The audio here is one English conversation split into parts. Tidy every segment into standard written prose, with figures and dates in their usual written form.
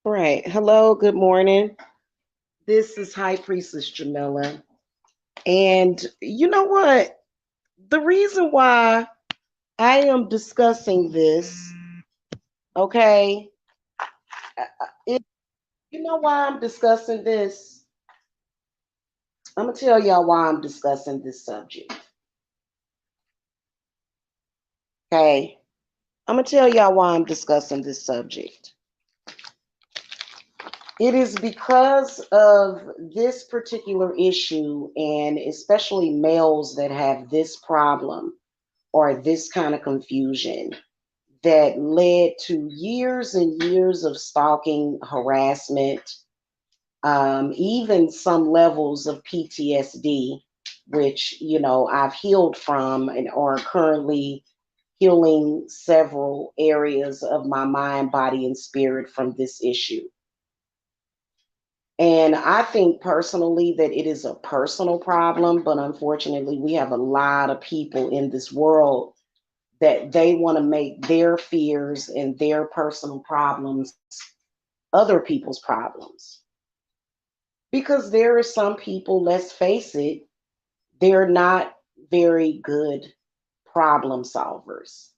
Right. Hello, good morning. This is High Priestess Jamila. And you know what? The reason why I am discussing this, okay, it, you know why I'm discussing this? I'm going to tell y'all why I'm discussing this subject, okay? I'm going to tell y'all why I'm discussing this subject. It is because of this particular issue, and especially males that have this problem or this kind of confusion that led to years and years of stalking, harassment, even some levels of PTSD, which, I've healed from and are currently healing several areas of my mind, body, and spirit from this issue. And I think personally that it is a personal problem, but unfortunately, we have a lot of people in this world that they want to make their fears and their personal problems other people's problems. Because there are some people, let's face it, they're not very good problem solvers.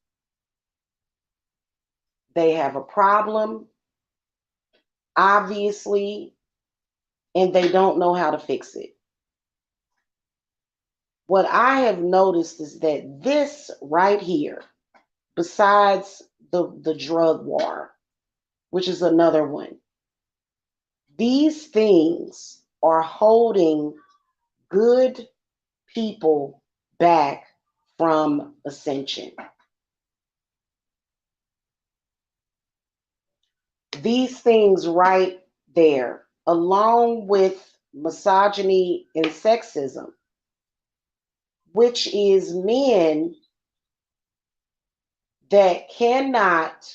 They have a problem, obviously, and they don't know how to fix it. What I have noticed is that this right here, besides the drug war, which is another one, these things are holding good people back from ascension. These things right there, along with misogyny and sexism, which is men that cannot,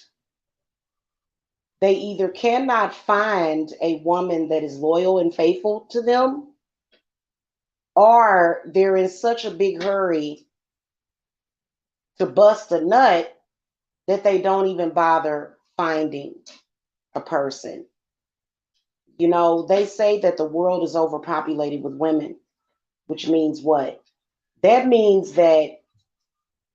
they either cannot find a woman that is loyal and faithful to them, or they're in such a big hurry to bust a nut that they don't even bother finding a person. They say that the world is overpopulated with women, which means what? That means that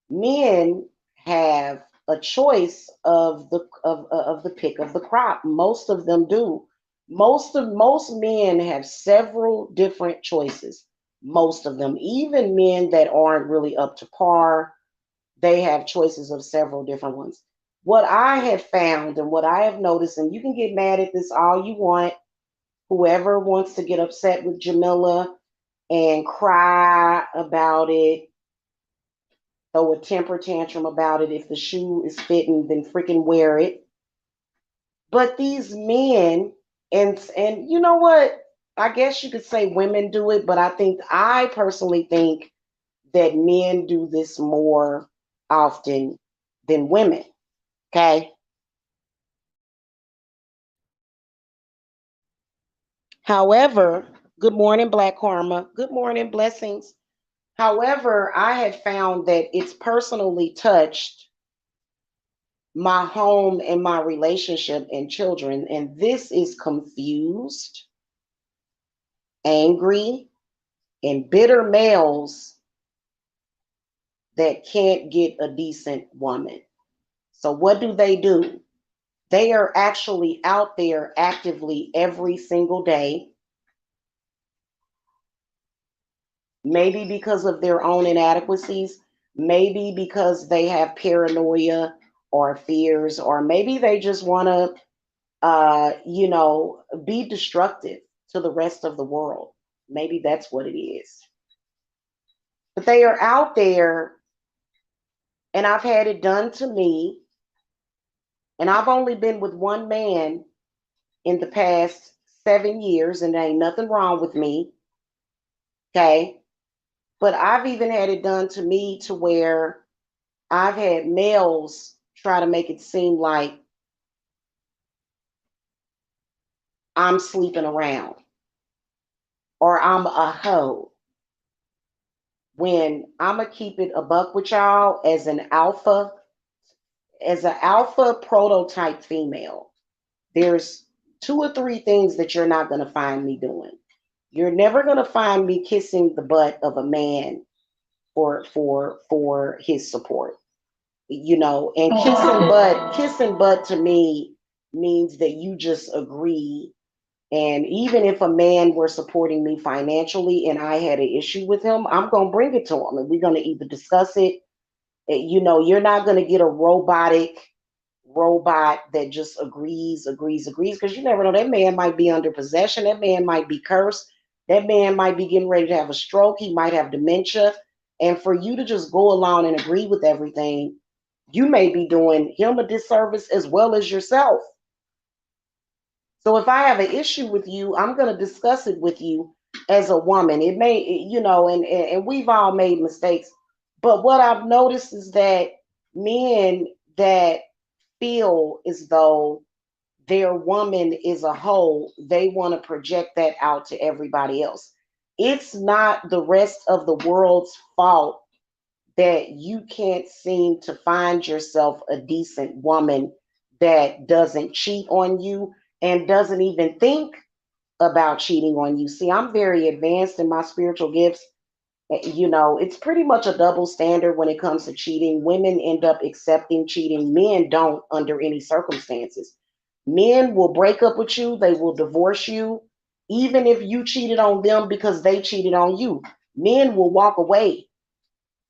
men have a choice of the pick of the crop. Most of them do. Most men have several different choices. Most of them, even men that aren't really up to par, they have choices of several different ones. What I have found and what I have noticed, and you can get mad at this all you want, whoever wants to get upset with Jamila and cry about it, throw a temper tantrum about it. If the shoe is fitting, then freaking wear it. But these men, and you know what? I guess you could say women do it, but I personally think that men do this more often than women. Okay. However, good morning, Black Karma. Good morning, blessings. However, I had found that it's personally touched my home and my relationship and children. And this is confused, angry, and bitter males that can't get a decent woman. So, what do? They are actually out there actively every single day, maybe because of their own inadequacies, maybe because they have paranoia or fears, or maybe they just want to be destructive to the rest of the world. Maybe that's what it is. But they are out there, and I've had it done to me, and I've only been with one man in the past 7 years, and there ain't nothing wrong with me. Okay. But I've even had it done to me to where I've had males try to make it seem like I'm sleeping around or I'm a hoe, when I'm gonna keep it a buck with y'all as an alpha prototype female. There's two or three things that you're not going to find me doing. You're never going to find me kissing the butt of a man for his support. You know, and kissing butt to me means that you just agree. And even if a man were supporting me financially and I had an issue with him, I'm going to bring it to him and we're going to either discuss it. You know, you're not going to get a robot that just agrees, because you never know. That man might be under possession. That man might be cursed. That man might be getting ready to have a stroke. He might have dementia. And for you to just go along and agree with everything, you may be doing him a disservice as well as yourself. So if I have an issue with you, I'm going to discuss it with you as a woman. It may, you know, and we've all made mistakes. But what I've noticed is that men that feel as though their woman is a whole, they want to project that out to everybody else. It's not the rest of the world's fault that you can't seem to find yourself a decent woman that doesn't cheat on you and doesn't even think about cheating on you. See, I'm very advanced in my spiritual gifts. You know, it's pretty much a double standard when it comes to cheating. Women end up accepting cheating, men don't under any circumstances. Men will break up with you, they will divorce you, even if you cheated on them because they cheated on you. Men will walk away,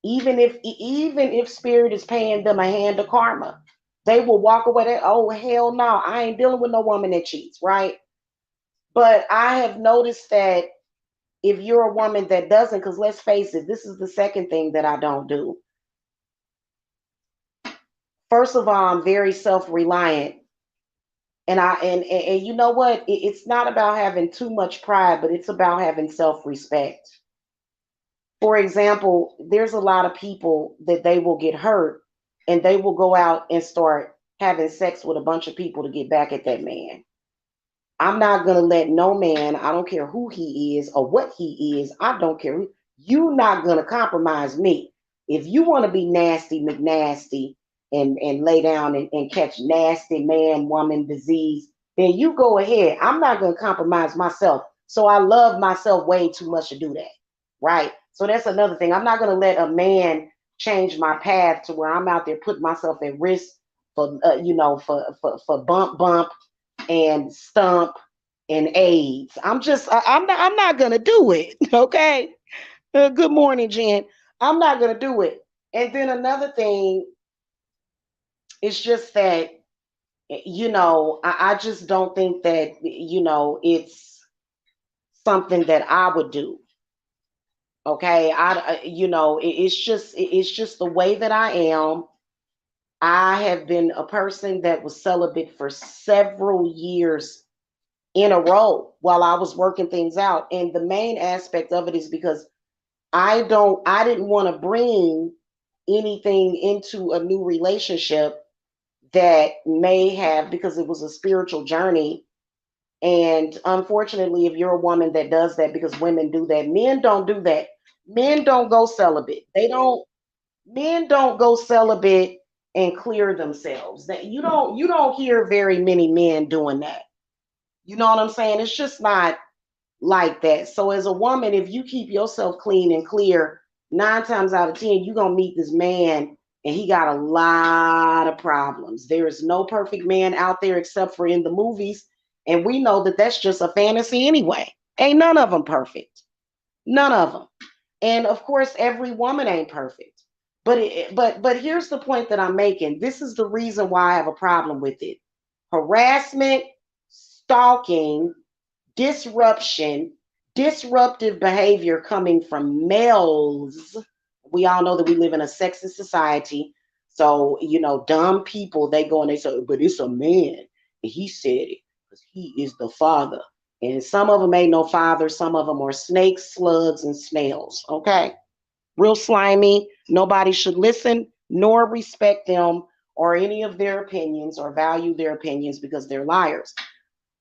even if spirit is paying them a hand of karma. They will walk away. Oh hell no, I ain't dealing with no woman that cheats, right? But I have noticed that if you're a woman that doesn't, because let's face it, this is the second thing that I don't do. First of all, I'm very self-reliant. And you know what? It's not about having too much pride, but it's about having self-respect. For example, there's a lot of people that they will get hurt and they will go out and start having sex with a bunch of people to get back at that man. I'm not going to let no man, I don't care who he is or what he is, I don't care. You're not going to compromise me. If you want to be nasty, McNasty, and lay down and catch nasty man, woman disease, then you go ahead. I'm not going to compromise myself. So I love myself way too much to do that. Right? So that's another thing. I'm not going to let a man change my path to where I'm out there putting myself at risk for, for bump and stump and AIDS. I'm not gonna do it. Okay. Good morning, Jen. I'm not gonna do it. And then another thing is just that I just don't think that it's something that I would do. Okay, it's just the way that I am. I have been a person that was celibate for several years in a row while I was working things out. And the main aspect of it is because I didn't want to bring anything into a new relationship that may have, because it was a spiritual journey. And unfortunately, if you're a woman that does that, because women do that, men don't do that. Men don't go celibate. Men don't go celibate and clear themselves. That you don't hear very many men doing that. You know what I'm saying? It's just not like that. So as a woman, if you keep yourself clean and clear, 9 times out of 10, you're gonna meet this man and he got a lot of problems. There is no perfect man out there except for in the movies. And we know that that's just a fantasy anyway. Ain't none of them perfect. None of them. And of course, every woman ain't perfect. But here's the point that I'm making. This is the reason why I have a problem with it. Harassment, stalking, disruption, disruptive behavior coming from males. We all know that we live in a sexist society. So, dumb people, they go and they say, but it's a man. And he said it because he is the father. And some of them ain't no father. Some of them are snakes, slugs, and snails. Okay. Real slimy. Nobody should listen nor respect them or any of their opinions or value their opinions because they're liars.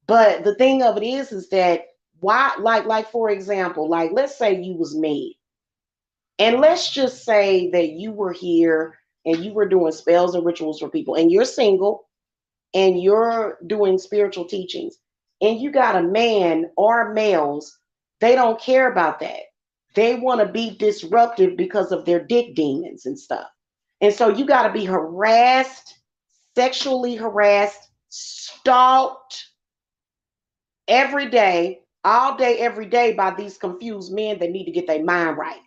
But the thing of it is that why, like for example, like let's say you was me, and let's just say that you were here and you were doing spells and rituals for people, and you're single and you're doing spiritual teachings, and you got a man or males, they don't care about that. They want to be disruptive because of their dick demons and stuff. And so you got to be harassed, sexually harassed, stalked every day, all day, every day by these confused men that need to get their mind right.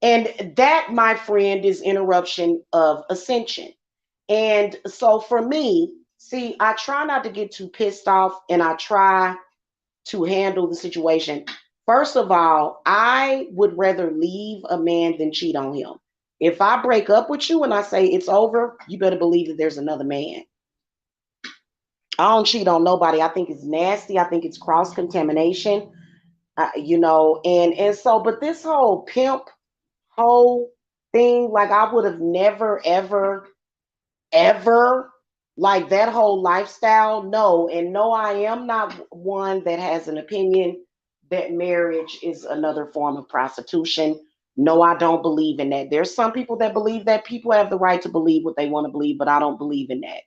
And that, my friend, is interruption of ascension. And so for me, see, I try not to get too pissed off and I try to handle the situation. First of all, I would rather leave a man than cheat on him. If I break up with you and I say it's over, you better believe that there's another man. I don't cheat on nobody. I think it's nasty. I think it's cross contamination. And so, but this whole pimp whole thing, like I would have never, ever like that whole lifestyle. No, and no, I am not one that has an opinion that marriage is another form of prostitution. No, I don't believe in that. There's some people that believe that. People have the right to believe what they want to believe, but I don't believe in that.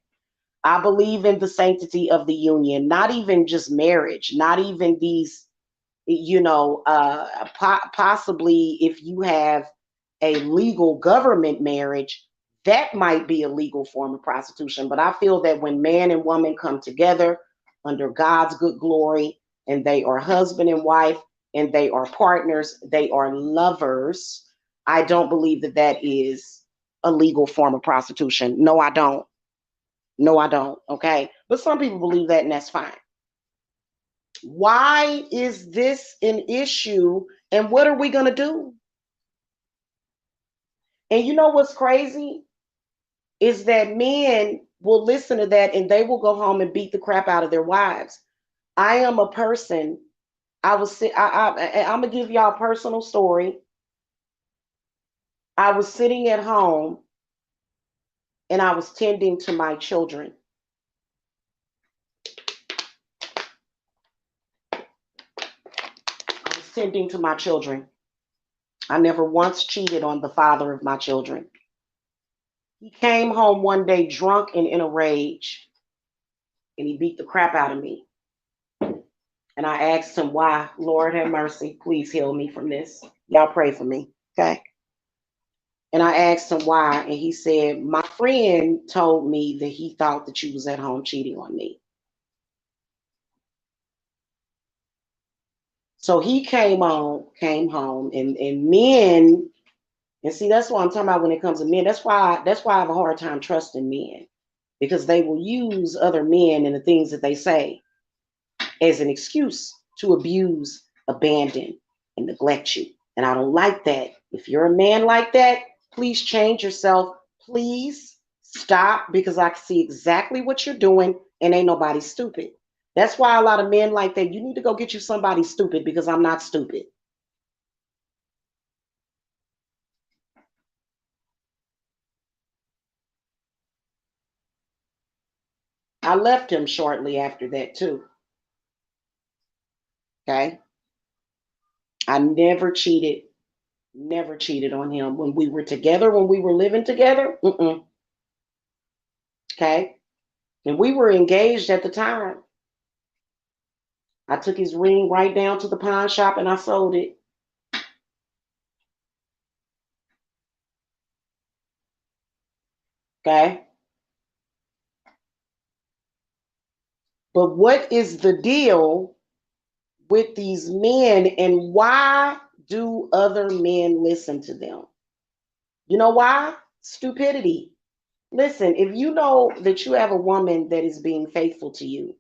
I believe in the sanctity of the union, not even just marriage, not even these, possibly if you have a legal government marriage, that might be a legal form of prostitution. But I feel that when man and woman come together under God's good glory and they are husband and wife and they are partners, they are lovers, I don't believe that that is a legal form of prostitution. No, I don't. No, I don't. Okay. But some people believe that, and that's fine. Why is this an issue? And what are we going to do? And you know what's crazy? Is that men will listen to that and they will go home and beat the crap out of their wives. I am a person, I'm going to give y'all a personal story. I was sitting at home and I was tending to my children. I was tending to my children. I never once cheated on the father of my children. He came home one day drunk and in a rage, and he beat the crap out of me. And I asked him why. Lord have mercy, please heal me from this. Y'all pray for me, okay? And I asked him why, and he said, my friend told me that he thought that you was at home cheating on me. So he came home, and men, and see, that's what I'm talking about when it comes to men. That's why I have a hard time trusting men, because they will use other men and the things that they say as an excuse to abuse, abandon, and neglect you. And I don't like that. If you're a man like that, please change yourself. Please stop, because I see exactly what you're doing, and ain't nobody stupid. That's why a lot of men like that, you need to go get you somebody stupid, because I'm not stupid. I left him shortly after that too. Okay. I never cheated on him when we were together, when we were living together. Okay. And we were engaged at the time. I took his ring right down to the pawn shop and I sold it. Okay. But what is the deal with these men, and why do other men listen to them? You know why? Stupidity. Listen, if you know that you have a woman that is being faithful to you,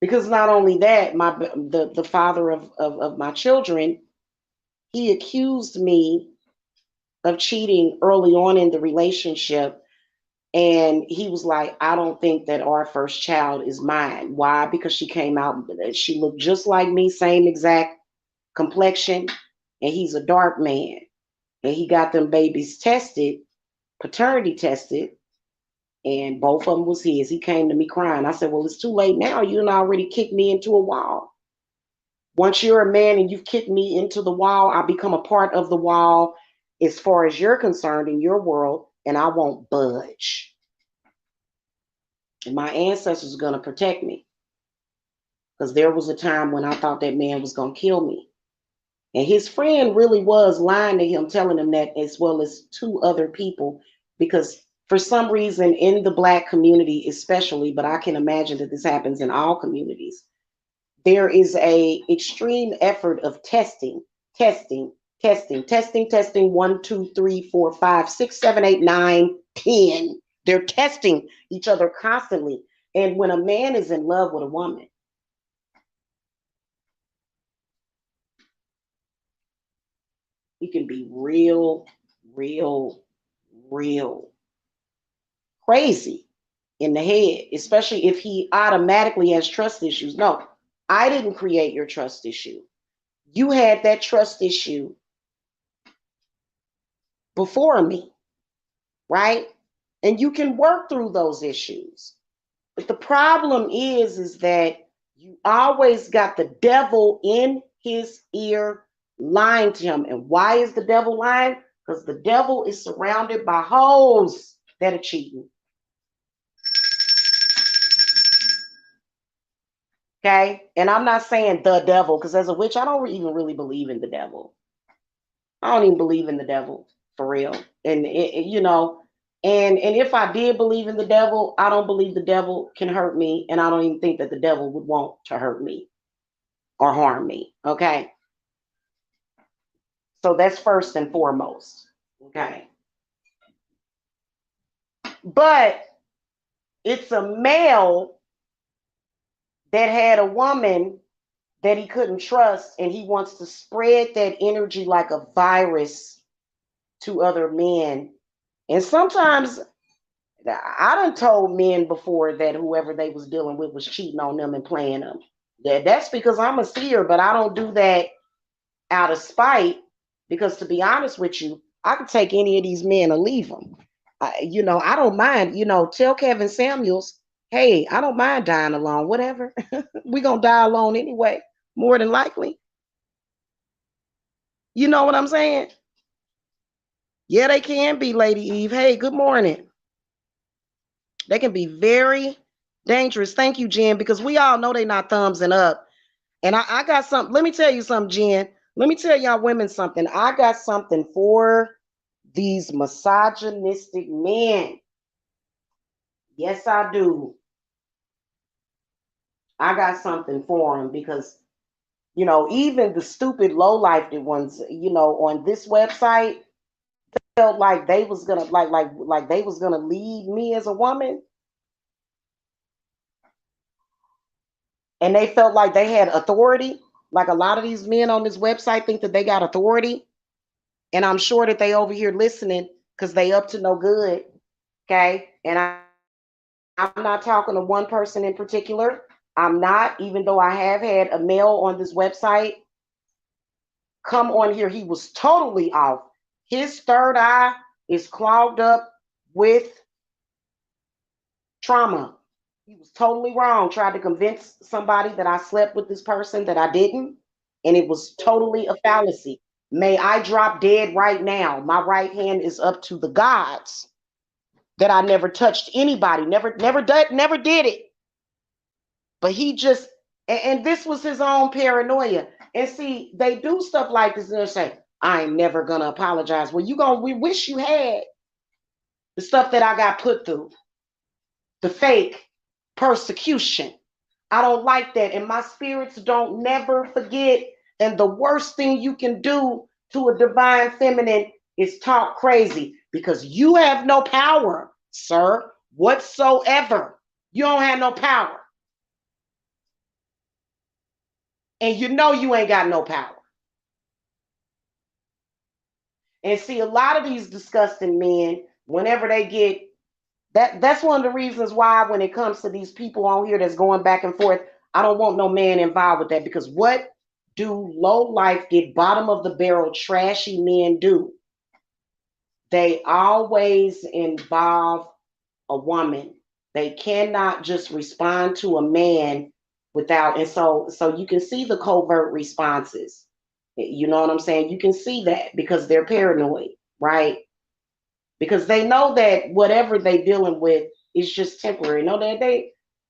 because not only that, the father of my children, he accused me of cheating early on in the relationship. And he was like, I don't think that our first child is mine. Why? Because she came out, she looked just like me, same exact complexion, and he's a dark man. And he got them babies tested, paternity tested, and both of them was his. He came to me crying. I said, well, it's too late now. You done already kicked me into a wall. Once you're a man and you've kicked me into the wall, I become a part of the wall as far as you're concerned in your world. and I won't budge. And my ancestors are going to protect me, because there was a time when I thought that man was going to kill me. And his friend really was lying to him, telling him that, as well as two other people, because for some reason in the Black community especially, but I can imagine that this happens in all communities, there is a extreme effort of testing, testing, 1, 2, 3, 4, 5, 6, 7, 8, 9, 10. They're testing each other constantly. And when a man is in love with a woman, he can be real, real, real crazy in the head, especially if he automatically has trust issues. No, I didn't create your trust issue. You had that trust issue before me, right? And you can work through those issues. But the problem is that you always got the devil in his ear lying to him. And why is the devil lying? Because the devil is surrounded by hoes that are cheating. Okay? And I'm not saying the devil, because as a witch, I don't even really believe in the devil. I don't even believe in the devil for real. And and if I did believe in the devil, I don't believe the devil can hurt me, and I don't even think that the devil would want to hurt me or harm me. Okay? So that's first and foremost. Okay? But it's a male that had a woman that he couldn't trust, and he wants to spread that energy like a virus to other men. And sometimes I done told men before that whoever they was dealing with was cheating on them and playing them. That's because I'm a seer, but I don't do that out of spite, because to be honest with you, I could take any of these men and leave them. I don't mind, tell Kevin Samuels, hey, I don't mind dying alone, whatever. We're going to die alone anyway, more than likely. You know what I'm saying? Yeah, they can be, Lady Eve. Hey, good morning. They can be very dangerous. Thank you, Jen, because we all know they're not thumbsing up. And I got something. Let me tell you something, Jen. Let me tell y'all women something. I got something for these misogynistic men. Yes, I do. I got something for them, because, even the stupid low-lifed ones, on this website felt like they was gonna like they was gonna lead me as a woman, and they felt like they had authority. Like a lot of these men on this website think that they got authority, and I'm sure that they over here listening because they up to no good. Okay, and I'm not talking to one person in particular. I'm not, even though I have had a male on this website come on here. He was totally off. His third eye is clogged up with trauma. He was totally wrong. Tried to convince somebody that I slept with this person that I didn't. And it was totally a fallacy. May I drop dead right now. My right hand is up to the gods that I never touched anybody. Never did it. But he just, and this was his own paranoia. And see, they do stuff like this and they'll say, I ain't never gonna apologize. Well, we wish you had. The stuff that I got put through, the fake persecution. I don't like that. And my spirits don't never forget. And the worst thing you can do to a divine feminine is talk crazy, because you have no power, sir, whatsoever. You don't have no power. And you know you ain't got no power. And see, a lot of these disgusting men, whenever they get that's one of the reasons why when it comes to these people on here that's going back and forth, I don't want no man involved with that, because what do low life, get bottom of the barrel, trashy men do? They always involve a woman. They cannot just respond to a man without, and so you can see the covert responses. You know what I'm saying? You can see that because they're paranoid, right? because they know that whatever they dealing with is just temporary. Know that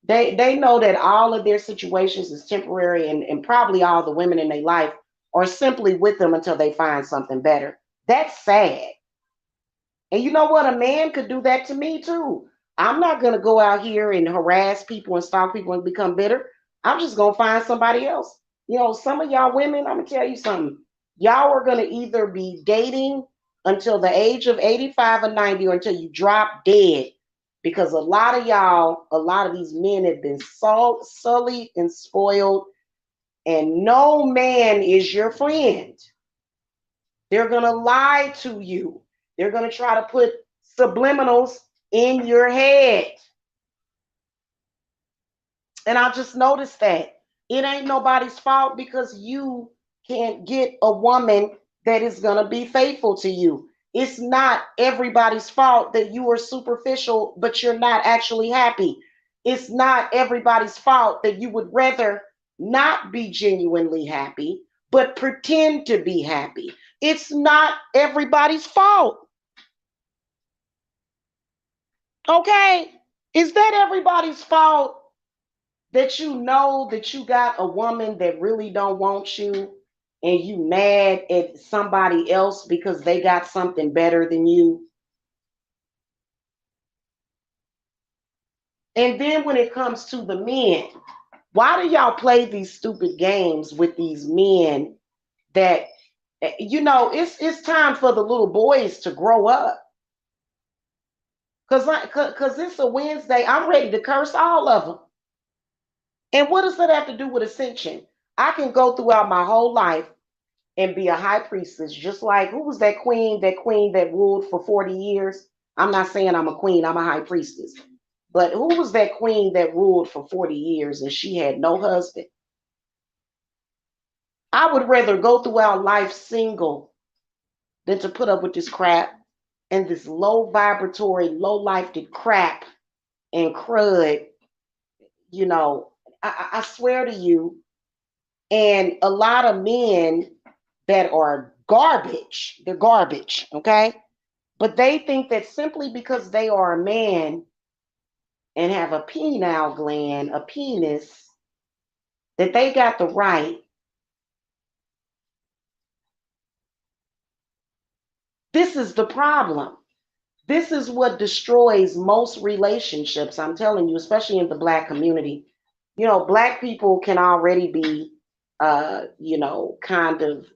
they know that all of their situations is temporary, and probably all the women in their life are simply with them until they find something better. That's sad. And you know what? A man could do that to me too. I'm not going to go out here and harass people and stalk people and become bitter. I'm just going to find somebody else. You know, some of y'all women, I'm going to tell you something. Y'all are going to either be dating until the age of 85 or 90, or until you drop dead. Because a lot of y'all, a lot of these men have been sullied and spoiled, and no man is your friend. They're going to lie to you. They're going to try to put subliminals in your head. And I just noticed that it ain't nobody's fault because you can't get a woman that is going to be faithful to you. It's not everybody's fault that you are superficial, but you're not actually happy. It's not everybody's fault that you would rather not be genuinely happy, but pretend to be happy. It's not everybody's fault. Okay? Is that everybody's fault that you know that you got a woman that really don't want you and you mad at somebody else because they got something better than you? And then when it comes to the men, why do y'all play these stupid games with these men that it's time for the little boys to grow up. Cause it's a Wednesday. I'm ready to curse all of them. And what does that have to do with ascension? I can go throughout my whole life and be a high priestess, just like who was that queen? That queen that ruled for 40 years. I'm not saying I'm a queen, I'm a high priestess. But who was that queen that ruled for 40 years and she had no husband? I would rather go throughout life single than to put up with this crap and this low vibratory, low life crap and crud. You know, I swear to you, and a lot of men that are garbage, they're garbage, okay? But they think that simply because they are a man and have a penile gland, a penis, that they got the right. This is the problem. This is what destroys most relationships. I'm telling you, especially in the Black community. You know, Black people can already be, kind of,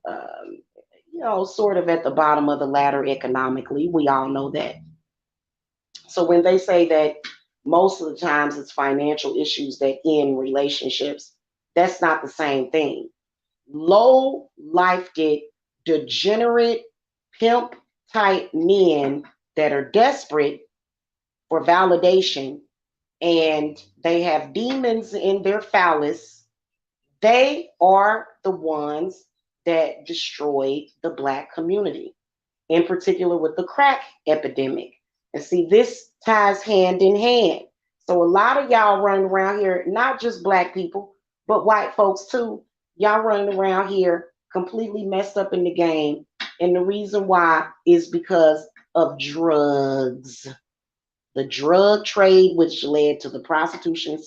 sort of at the bottom of the ladder economically. We all know that. So when they say that most of the times it's financial issues that end relationships, that's not the same thing. Low life degenerate, pimp type men that are desperate for validation and they have demons in their phallus, they are the ones that destroyed the Black community, in particular with the crack epidemic. And see, this ties hand in hand. So a lot of y'all running around here, not just Black people, but white folks too, y'all running around here completely messed up in the game. And the reason why is because of drugs. The drug trade, which led to the prostitution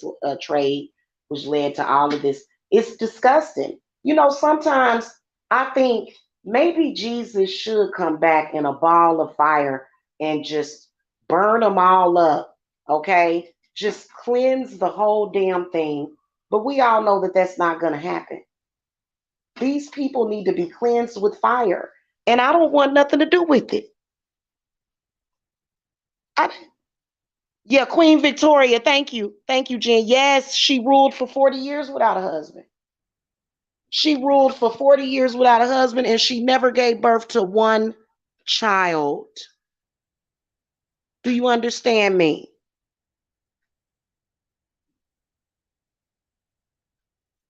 trade, which led to all of this. It's disgusting. You know, sometimes I think maybe Jesus should come back in a ball of fire and just burn them all up, okay? Just cleanse the whole damn thing. But we all know that that's not going to happen. These people need to be cleansed with fire. And I don't want nothing to do with it. I, Yeah, Queen Victoria. Thank you. Thank you, Jen. Yes, she ruled for 40 years without a husband. She ruled for 40 years without a husband and she never gave birth to one child. Do you understand me?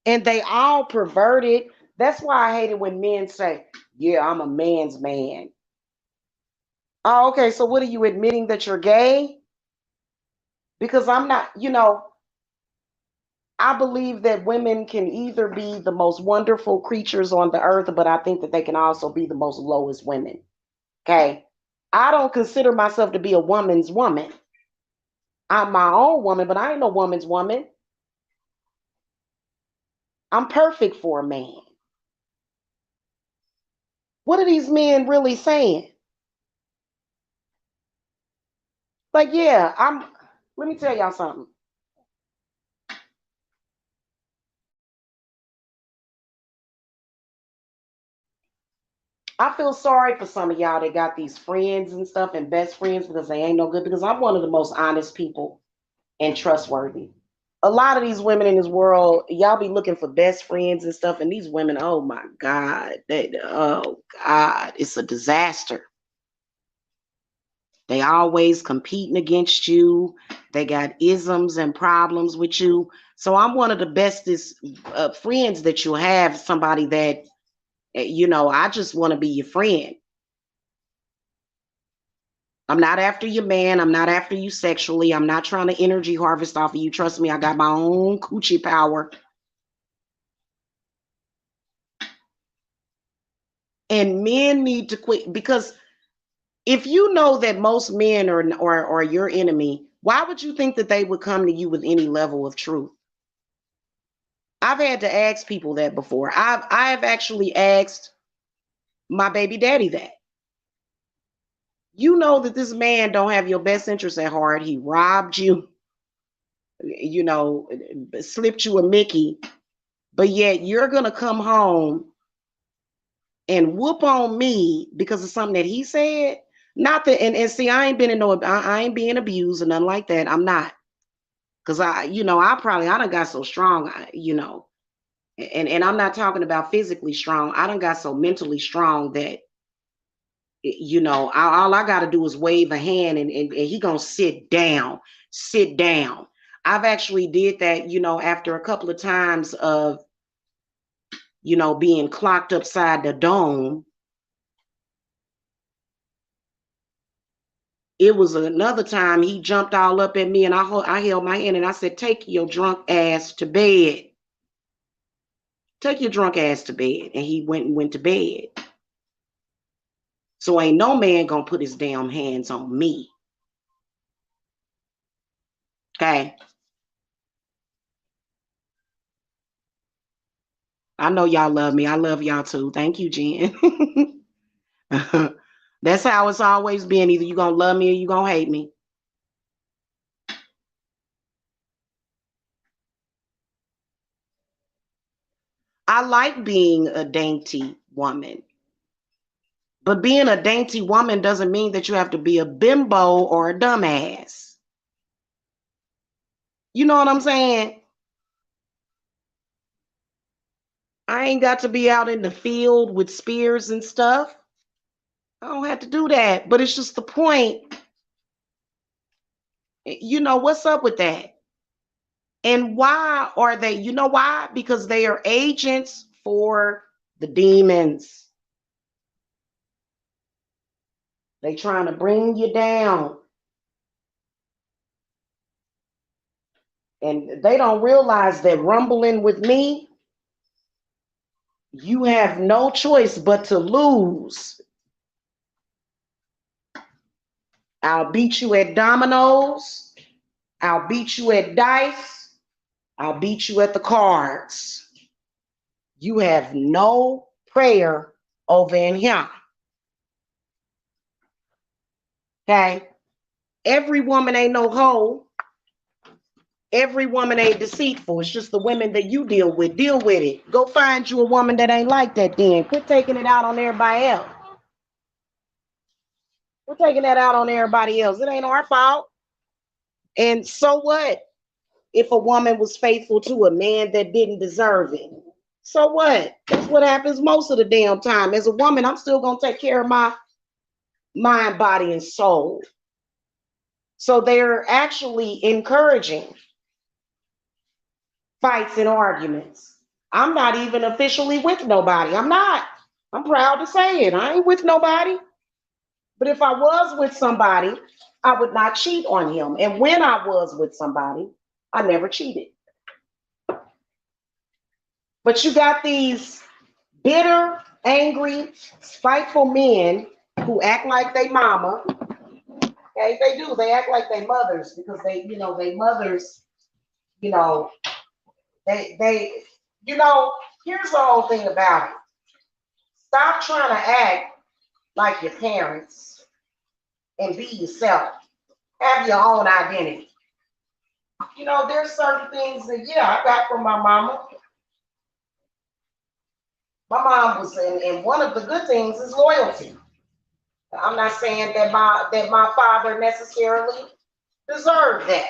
And they all perverted. That's why I hate it when men say, yeah, I'm a man's man. Oh, okay. So what are you admitting that you're gay? Because I'm not, I believe that women can either be the most wonderful creatures on the earth, but I think that they can also be the most lowest women. Okay. I don't consider myself to be a woman's woman. I'm my own woman, but I ain't no woman's woman. I'm perfect for a man. What are these men really saying? Like, yeah, let me tell y'all something. I feel sorry for some of y'all that got these friends and stuff and best friends because they ain't no good, because I'm one of the most honest people and trustworthy. A lot of these women in this world, y'all be looking for best friends and stuff, and these women, oh my God, oh God, it's a disaster. They always competing against you. They got isms and problems with you. So I'm one of the bestest friends that you have, somebody that, I just want to be your friend. I'm not after your man. I'm not after you sexually. I'm not trying to energy harvest off of you. Trust me, I got my own coochie power. And men need to quit, because if you know that most men are your enemy, why would you think that they would come to you with any level of truth? I've had to ask people that before. I've actually asked my baby daddy that. You know that this man don't have your best interest at heart. He robbed you, slipped you a Mickey, but yet you're gonna come home and whoop on me because of something that he said. Not that, and see, I ain't been in no, I ain't being abused or nothing like that. I'm not, because I done got so strong, and I'm not talking about physically strong. I done got so mentally strong that all I got to do is wave a hand, and he gonna sit down, sit down. I've actually did that, after a couple of times of, being clocked upside the dome. It was another time he jumped all up at me, and I held my hand and I said, "Take your drunk ass to bed. Take your drunk ass to bed." And he went to bed. So ain't no man gonna put his damn hands on me. Okay. I know y'all love me. I love y'all too. Thank you, Jen. That's how it's always been. Either you gonna love me or you gonna hate me. I like being a dainty woman. But being a dainty woman doesn't mean that you have to be a bimbo or a dumbass. You know what I'm saying? I ain't got to be out in the field with spears and stuff. I don't have to do that. But it's just the point. What's up with that? And why are they? You know why? Because they are agents for the demons. They trying to bring you down. And they don't realize that rumbling with me, you have no choice but to lose. I'll beat you at dominoes. I'll beat you at dice. I'll beat you at the cards. You have no prayer over in here. Okay? Every woman ain't no hoe. Every woman ain't deceitful. It's just the women that you deal with. Deal with it. Go find you a woman that ain't like that then. Quit taking it out on everybody else. We're taking that out on everybody else. It ain't our fault. And so what if a woman was faithful to a man that didn't deserve it? So what? That's what happens most of the damn time. As a woman, I'm still going to take care of my mind, body, and soul. So they're actually encouraging fights and arguments. I'm not even officially with nobody. I'm not. I'm proud to say it. I ain't with nobody. But if I was with somebody, I would not cheat on him. And when I was with somebody, I never cheated. But you got these bitter, angry, spiteful men who act like they mama. Okay, they do. They act like they mothers because they mothers, you know, they, here's the whole thing about it. Stop trying to act like your parents and be yourself. Have your own identity. There's certain things that, I got from my mama. My mom was, and one of the good things is loyalty. I'm not saying that my father necessarily deserved that.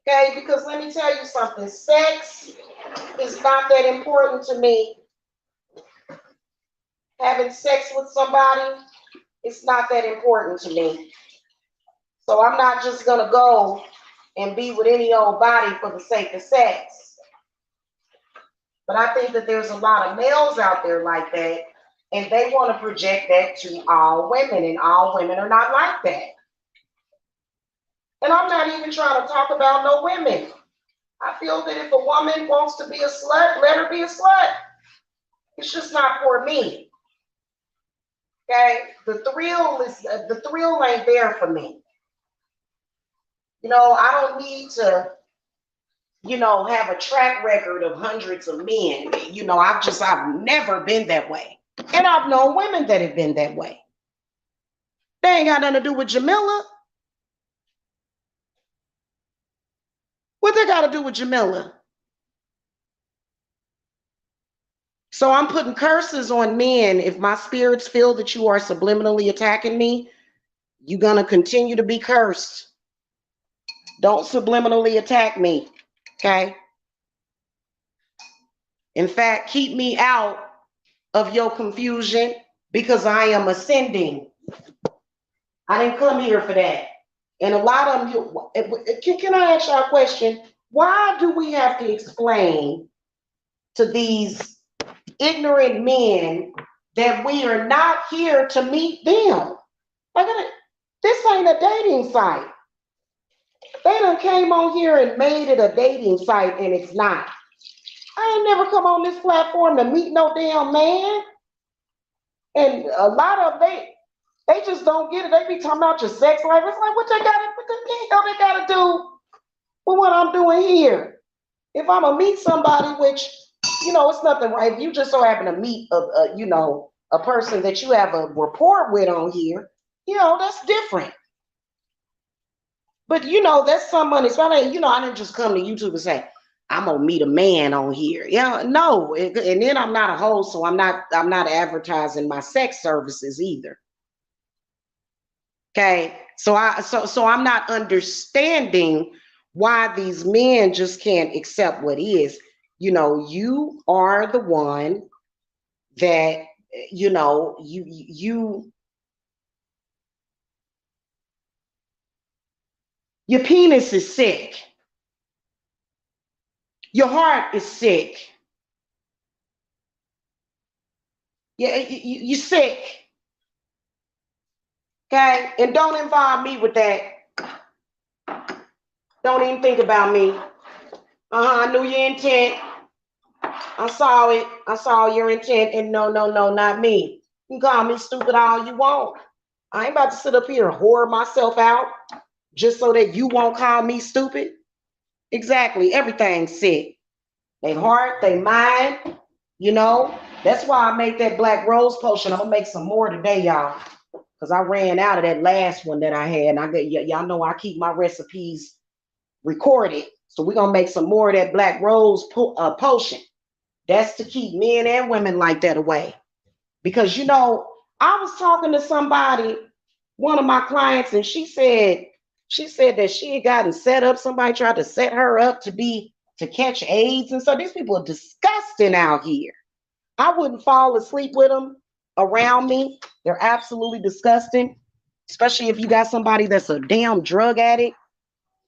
Okay, because let me tell you something. Sex is not that important to me. Having sex with somebody, it's not that important to me. So I'm not just gonna go and be with any old body for the sake of sex. But I think that there's a lot of males out there like that, and they want to project that to all women, and all women are not like that. And I'm not even trying to talk about no women. I feel that if a woman wants to be a slut, let her be a slut. It's just not for me. Okay, the thrill ain't there for me. I don't need to, have a track record of hundreds of men. I've never been that way. And I've known women that have been that way. They ain't got nothing to do with Jamila. What they got to do with Jamila? So I'm putting curses on men. If my spirits feel that you are subliminally attacking me, you're going to continue to be cursed. Don't subliminally attack me, okay? In fact, keep me out of your confusion because I am ascending. I didn't come here for that. And a lot of you, can I ask y'all a question? Why do we have to explain to these ignorant men that we are not here to meet them? This ain't a dating site. They done came on here and made it a dating site, and it's not. I ain't never come on this platform to meet no damn man. And a lot of they just don't get it. They be talking about your sex life. It's like, what the hell they gotta do with what I'm doing here? If I'm gonna meet somebody, which, it's nothing right. If you just so happen to meet a person that you have a rapport with on here, that's different. But that's some money. So I didn't just come to YouTube and say, I'm gonna meet a man on here. No. And then I'm not a host, so I'm not advertising my sex services either. Okay. So I'm not understanding why these men just can't accept what is. You are the one that, your penis is sick. Your heart is sick. Yeah, you're sick. Okay? And don't involve me with that. Don't even think about me. I knew your intent. I saw it. I saw your intent. And no, not me. You can call me stupid all you want. I ain't about to sit up here and whore myself out just so that you won't call me stupid. Exactly. Everything's sick. They heart, they mind, That's why I made that black rose potion. I'm going to make some more today, y'all. Because I ran out of that last one that I had. And y'all know I keep my recipes recorded. So we're going to make some more of that black rose potion. That's to keep men and women like that away. Because, I was talking to somebody, one of my clients, and she said that she had gotten set up. Somebody tried to set her up to catch AIDS. And so these people are disgusting out here. I wouldn't fall asleep with them around me. They're absolutely disgusting, especially if you got somebody that's a damn drug addict.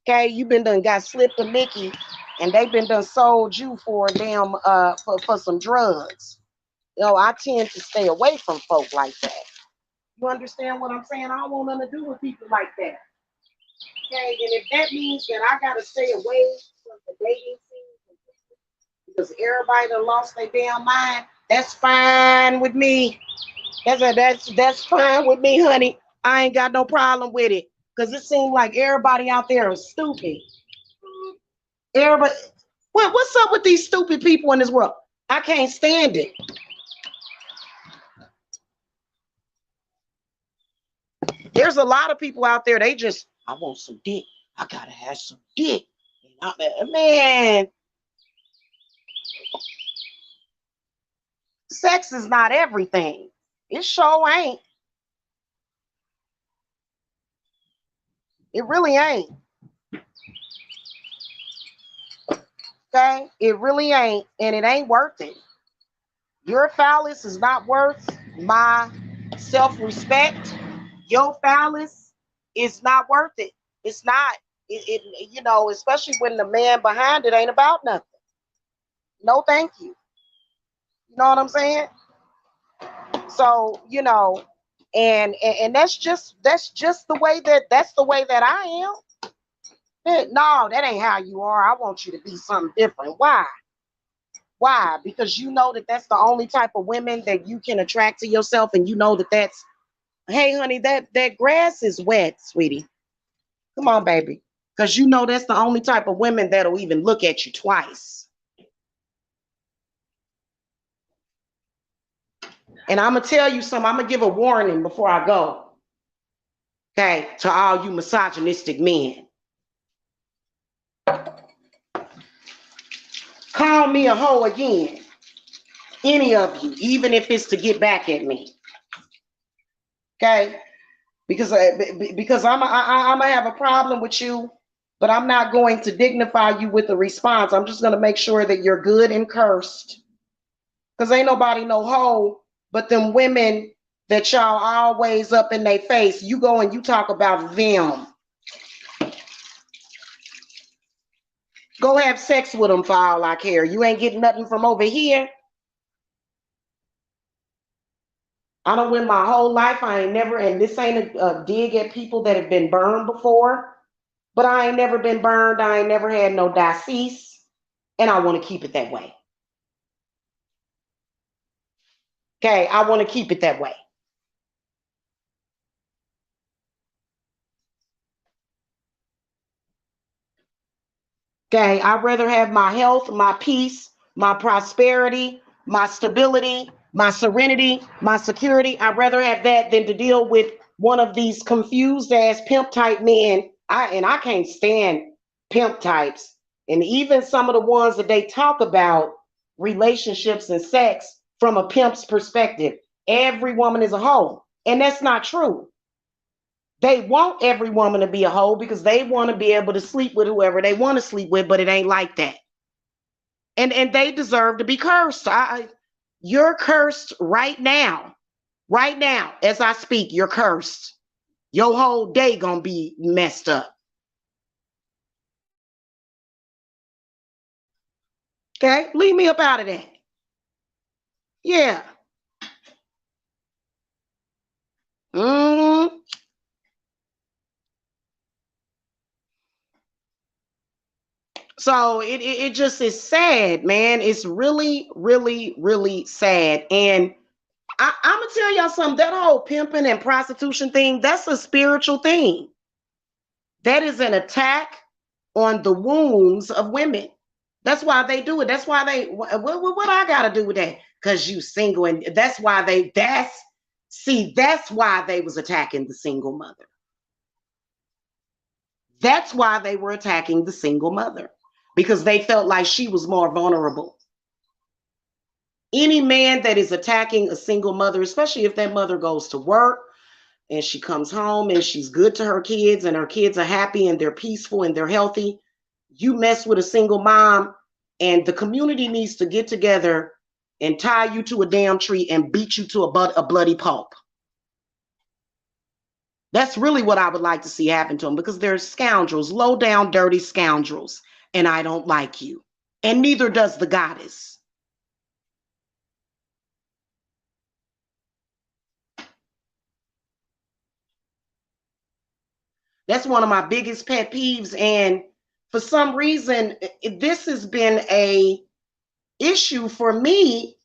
Okay, you been done got slipped a Mickey, and they've been done sold you for a damn for some drugs. I tend to stay away from folk like that. You understand what I'm saying? I don't want nothing to do with people like that. Okay, and if that means that I gotta stay away from the dating scene because everybody done lost their damn mind, that's fine with me. That's fine with me, honey. I ain't got no problem with it. Cause it seems like everybody out there is stupid. Everybody, what's up with these stupid people in this world? I can't stand it. There's a lot of people out there. They just, I want some dick. I gotta have some dick. Man, sex is not everything. It sure ain't. It really ain't. Okay? It really ain't. And it ain't worth it. Your phallus is not worth my self-respect. Your phallus is not worth it. It's not. Especially when the man behind it ain't about nothing. No, thank you. You know what I'm saying? So, and that's just the way that I am. No, that ain't how you are. I want you to be something different. Why? Why? Because you know that that's the only type of women that you can attract to yourself, and you know that that's, hey, honey, that grass is wet, sweetie. Come on, baby. Because you know that's the only type of women that'll even look at you twice. And I'm going to tell you something. I'm going to give a warning before I go. Okay, to all you misogynistic men. Call me a hoe again. Any of you, even if it's to get back at me. Okay? Because I'm gonna have a problem with you, but I'm not going to dignify you with a response. I'm just gonna make sure that you're good and cursed. Because ain't nobody no hoe, but them women that y'all always up in their face. You go and you talk about them. Go have sex with them for all I care. You ain't getting nothing from over here. I don't win my whole life. I ain't never, and this ain't a dig at people that have been burned before, but I ain't never been burned. I ain't never had no decease, and I want to keep it that way. Okay, I want to keep it that way. Okay, I'd rather have my health, my peace, my prosperity, my stability, my serenity, my security. I'd rather have that than to deal with one of these confused ass pimp type men. I can't stand pimp types. And even some of the ones that they talk about relationships and sex from a pimp's perspective. Every woman is a hoe. And that's not true. They want every woman to be a hoe because they want to be able to sleep with whoever they want to sleep with, but it ain't like that. And they deserve to be cursed. You're cursed right now. Right now, as I speak, you're cursed. Your whole day gonna be messed up. Okay? Leave me up out of that. Yeah. Mm-hmm. So it just is sad, man. It's really, really, really sad. And I'm gonna tell y'all something. That whole pimping and prostitution thing, that's a spiritual thing. That is an attack on the wombs of women. That's why they do it. That's why they, what I got to do with that? Because you single. And that's why that's why they was attacking the single mother. That's why they were attacking the single mother. Because they felt like she was more vulnerable. Any man that is attacking a single mother, especially if that mother goes to work and she comes home and she's good to her kids and her kids are happy and they're peaceful and they're healthy, you mess with a single mom and the community needs to get together and tie you to a damn tree and beat you to a bloody pulp. That's really what I would like to see happen to them because they're scoundrels, low down, dirty scoundrels. And I don't like you. And neither does the goddess. That's one of my biggest pet peeves. And for some reason, this has been a issue for me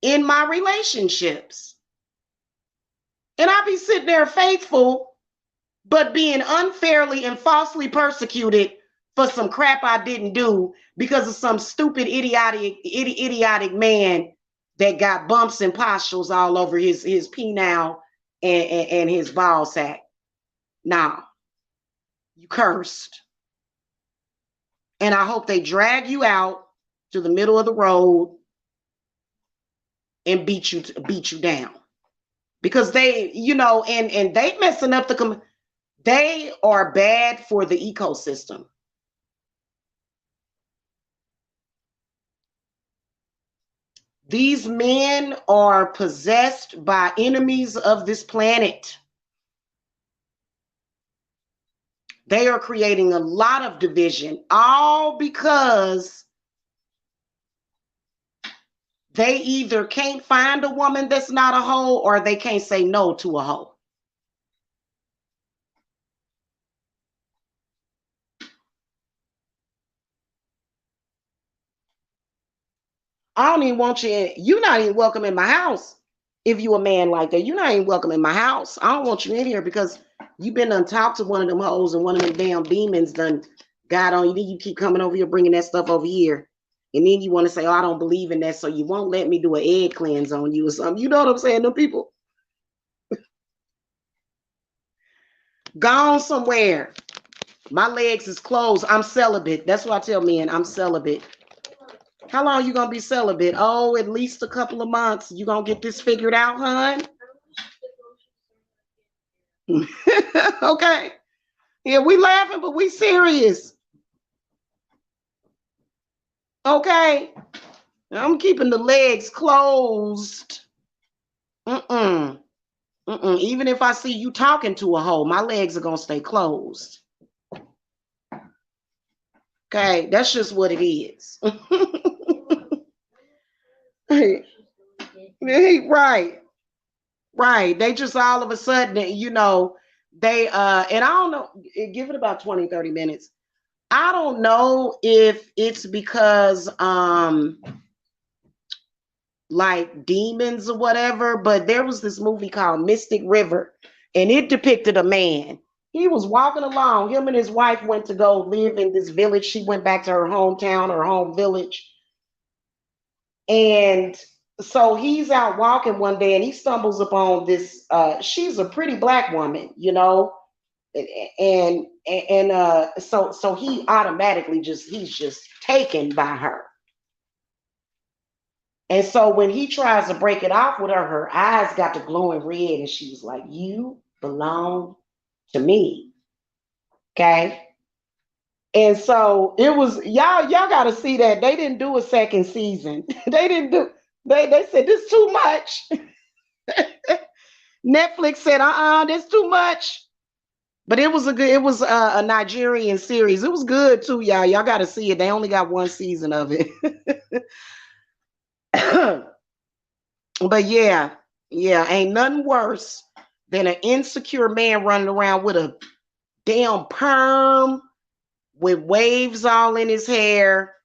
in my relationships. And I be sitting there faithful, but being unfairly and falsely persecuted for some crap I didn't do because of some stupid idiotic man that got bumps and pustules all over his penile and his ball sack. Nah, you cursed. And I hope they drag you out to the middle of the road and beat you down. Because they, and they messing up they are bad for the ecosystem. These men are possessed by enemies of this planet. They are creating a lot of division, all because they either can't find a woman that's not a hoe or they can't say no to a hoe. I don't even want you you're not even welcome in my house. If you a man like that, you're not even welcome in my house. I don't want you in here because you've been done talked to one of them hoes and one of them damn demons done got on you. Then you keep coming over here bringing that stuff over here. And then you want to say, oh, I don't believe in that, so you won't let me do an egg cleanse on you or something. You know what I'm saying? Them people gone somewhere. My legs is closed. I'm celibate. That's what I tell men. I'm celibate. How long you gonna be celibate? Oh, at least a couple of months. You gonna get this figured out, hon? Okay. Yeah, we laughing, but we serious. Okay. I'm keeping the legs closed. Mm-mm. Mm-mm. Even if I see you talking to a hoe, my legs are gonna stay closed. Okay, that's just what it is. Right. Right. They just all of a sudden, they and I don't know, give it about 20, 30 minutes. I don't know if it's because like demons or whatever, but there was this movie called Mystic River, and it depicted a man. He was walking along. Him and his wife went to go live in this village. She went back to her hometown, her home village. And so he's out walking one day and he stumbles upon this she's a pretty black woman, so he automatically he's just taken by her. And so when he tries to break it off with her, her eyes got to glowing red, and she was like, "You belong to me." Okay. And so it was y'all got to see that they didn't do a second season. They didn't do. They said this too much. Netflix said, this too much. But it was a Nigerian series. It was good too, y'all. Y'all got to see it. They only got one season of it. But yeah, ain't nothing worse than an insecure man running around with a damn perm, with waves all in his hair,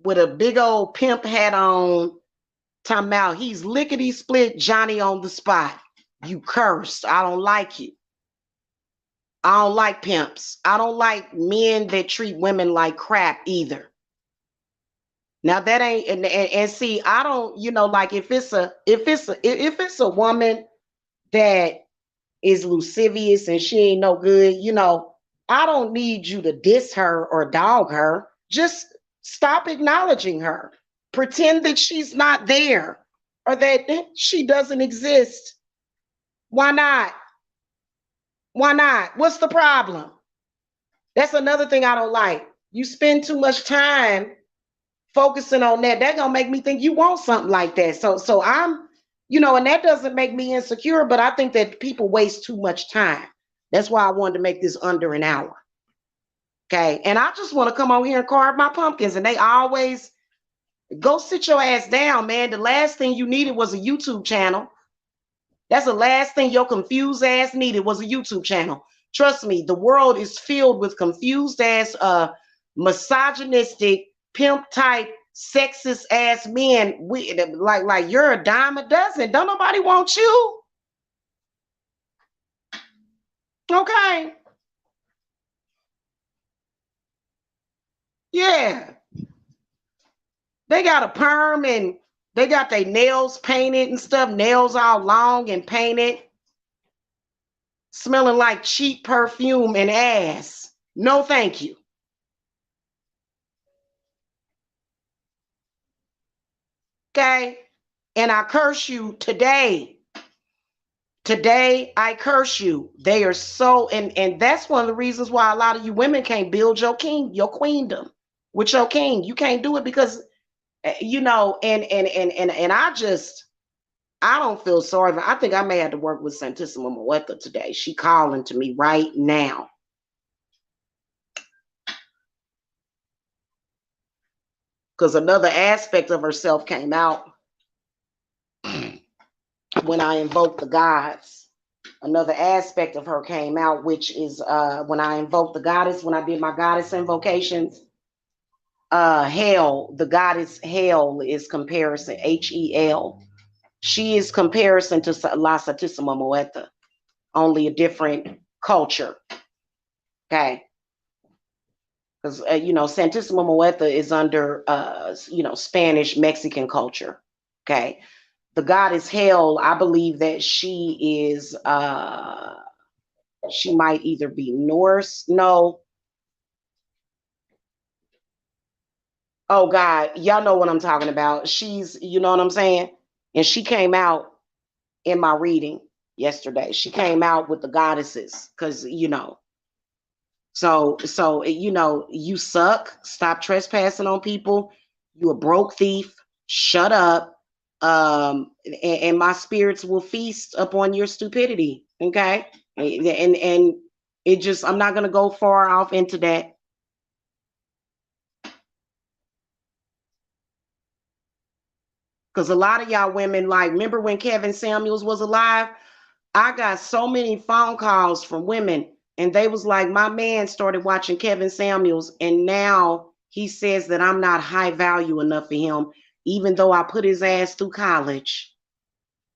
with a big old pimp hat on, talking about he's lickety split Johnny on the spot. You cursed. I don't like you. I don't like pimps. I don't like men that treat women like crap either. Now that ain't and see, I don't, like if it's a woman that is lascivious and she ain't no good, I don't need you to diss her or dog her. Just stop acknowledging her. Pretend that she's not there or that she doesn't exist. Why not? Why not? What's the problem? That's another thing I don't like. You spend too much time focusing on that. That's gonna make me think you want something like that. So I'm, and that doesn't make me insecure, but I think that people waste too much time. That's why I wanted to make this under an hour. Okay. And I just want to come on here and carve my pumpkins. And they always go sit your ass down, man. The last thing you needed was a YouTube channel. That's the last thing your confused ass needed was a YouTube channel. Trust me, the world is filled with confused ass, misogynistic, pimp type, sexist ass men. Like you're a dime a dozen. Don't nobody want you. Okay. Yeah. They got a perm and they got their nails painted and stuff, nails all long and painted, smelling like cheap perfume and ass. No, thank you. Okay. And I curse you today. Today, I curse you. They are so, and that's one of the reasons why a lot of you women can't build your queendom with your king. You can't do it because, and I don't feel sorry for. I think I may have to work with Santissima Moetta today. She calling to me right now. Because another aspect of herself came out when I invoked the gods. Another aspect of her came out, which is when I invoked the goddess, when I did my goddess invocations. Hell, the goddess Hell is comparison, Hel. She is comparison to La Santissima Moetta, only a different culture. Okay. Because Santissima Moetta is under Spanish Mexican culture. Okay. The goddess Hell, I believe that she is she might either be Norse. No. Oh God, y'all know what I'm talking about. She's, you know what I'm saying? And she came out in my reading yesterday. She came out with the goddesses because you suck. Stop trespassing on people. You a broke thief. Shut up. And my spirits will feast upon your stupidity. Okay, and it just, I'm not gonna go far off into that. Because a lot of y'all women, like, remember when Kevin Samuels was alive? I got so many phone calls from women, and they was like, my man started watching Kevin Samuels, and now he says that I'm not high value enough for him, even though I put his ass through college.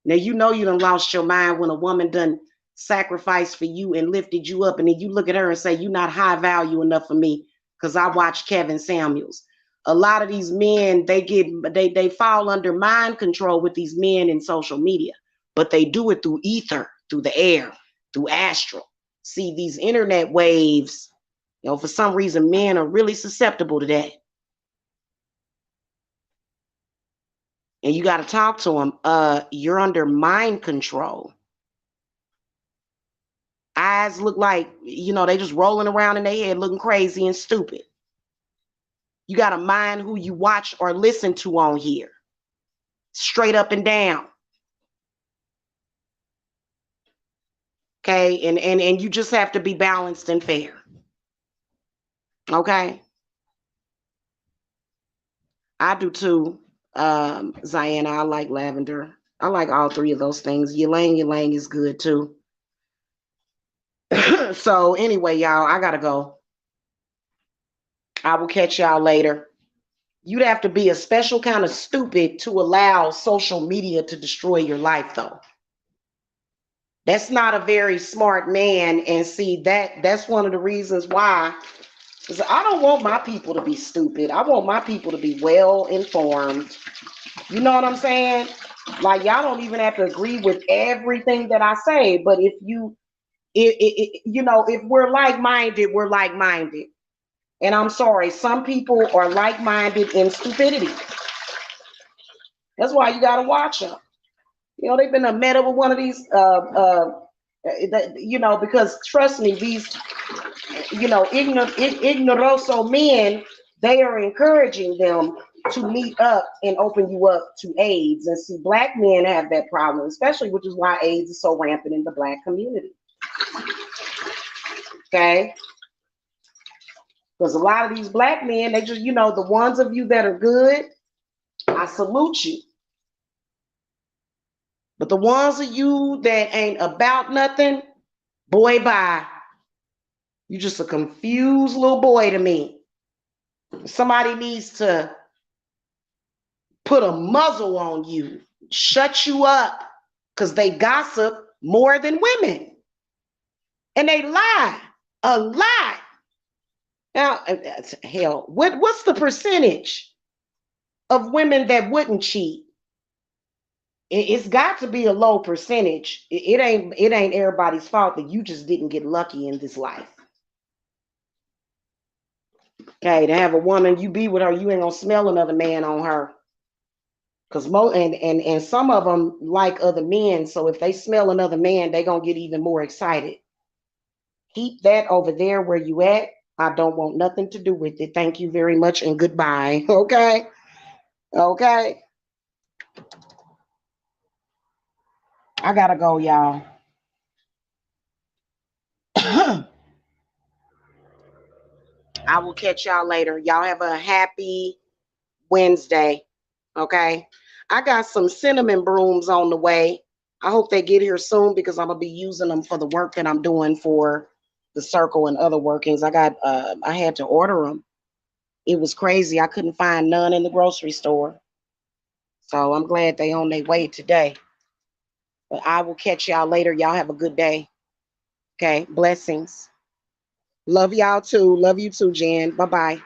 Now, you done lost your mind when a woman done sacrificed for you and lifted you up, and then you look at her and say, you're not high value enough for me because I watched Kevin Samuels. A lot of these men, they fall under mind control with these men in social media, but they do it through ether, through the air, through astral. See, these internet waves, for some reason, men are really susceptible to that. And you got to talk to them. You're under mind control. Eyes look like, they just rolling around in their head looking crazy and stupid. You got to mind who you watch or listen to on here. Straight up and down. Okay, and you just have to be balanced and fair. Okay. I do too. Ziana, I like lavender. I like all three of those things. Ylang is good too. So anyway, y'all, I gotta go. I will catch y'all later. You'd have to be a special kind of stupid to allow social media to destroy your life, though. That's not a very smart man. And see, that's one of the reasons why. Because I don't want my people to be stupid. I want my people to be well informed. You know what I'm saying? Like, y'all don't even have to agree with everything that I say, but if we're like-minded, we're like-minded. And I'm sorry, some people are like-minded in stupidity. That's why you got to watch them. They've been met up with one of these, because trust me, these, ignoroso men, they are encouraging them to meet up and open you up to AIDS. And see, Black men have that problem, especially, which is why AIDS is so rampant in the Black community. Okay? Because a lot of these Black men, they just, the ones of you that are good, I salute you. But the ones of you that ain't about nothing, boy, bye. You just a confused little boy to me. Somebody needs to put a muzzle on you, shut you up, because they gossip more than women. And they lie a lot. Now, hell, what's the percentage of women that wouldn't cheat? It's got to be a low percentage. It ain't everybody's fault that you just didn't get lucky in this life. Okay, to have a woman, you be with her, you ain't gonna smell another man on her. Cause and some of them like other men, so if they smell another man, they gonna get even more excited. Keep that over there where you at. I don't want nothing to do with it. Thank you very much and goodbye. Okay. Okay. I gotta go, y'all. I will catch y'all later. Y'all have a happy Wednesday. Okay. I got some cinnamon brooms on the way. I hope they get here soon because I'm gonna be using them for the work that I'm doing for the circle and other workings. I had to order them. It was crazy. I couldn't find none in the grocery store. So I'm glad they on their way today. But I will catch y'all later. Y'all have a good day. Okay. Blessings. Love y'all too. Love you too, Jan. Bye-bye.